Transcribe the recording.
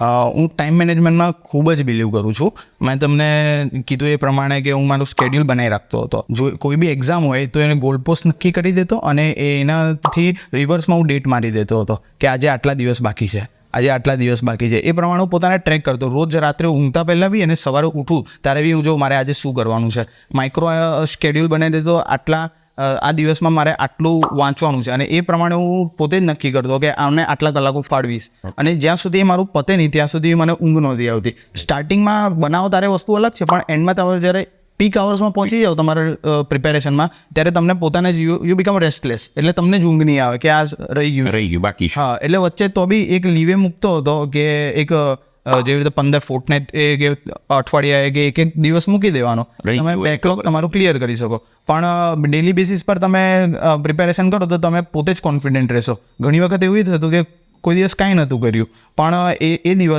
હું ટાઈમ મેનેજમેન્ટમાં ખૂબ જ બિલીવ કરું છું. મેં તમને કીધું એ પ્રમાણે કે હું મારું સ્કેડ્યુલ બનાવી રાખતો હતો. જો કોઈ બી એક્ઝામ હોય તો એને ગોલ પોસ્ટ નક્કી કરી દેતો અને એનાથી રિવર્સમાં હું ડેટ મારી દેતો હતો કે આજે આટલા દિવસ બાકી છે, આજે આટલા દિવસ બાકી છે. એ પ્રમાણે હું પોતાને ટ્રેક કરતો. રોજ રાત્રે ઊંઘતા પહેલાં બી અને સવારે ઉઠું ત્યારે બી હું જો મારે આજે શું કરવાનું છે, માઇક્રો સ્કેડ્યુલ બનાવી દેતો. આ દિવસમાં મારે આટલું વાંચવાનું છે અને એ પ્રમાણે હું પોતે જ નક્કી કરતો કે આમને આટલા કલાકો ફાળવીશ. અને જ્યાં સુધી મારું પતે નહીં ત્યાં સુધી મને ઊંઘ નહોતી આવતી. સ્ટાર્ટિંગમાં બનાવો તારે વસ્તુ અલગ છે, પણ એન્ડમાં તમે જ્યારે પીક અવર્સમાં પહોંચી જાઓ તમારા પ્રિપેરેશનમાં ત્યારે તમને પોતાને જ યુ બીકમ રેસ્ટલેસ. એટલે તમને જ ઊંઘ નહીં આવે કે આ રહી ગયું બાકી. હા, એટલે વચ્ચે તો બી એક લીવે મૂકતો હતો કે એક જેવી રીતે 15 ફોર્ટનાઇટ કે અઠવાડિયા કે એક દિવસ મૂકી દેવાનો, તમે બેકલોગ તમારું ક્લિયર કરી શકો. પણ ડેલી બેસિસ પર તમે પ્રિપેરેશન કરો તો તમે પોતે જ કોન્ફિડન્ટ રહેશો. ઘણી વખત એવું થતું કે કોઈ દિવસ કાંઈ નહોતું કર્યું, પણ એ દિવસ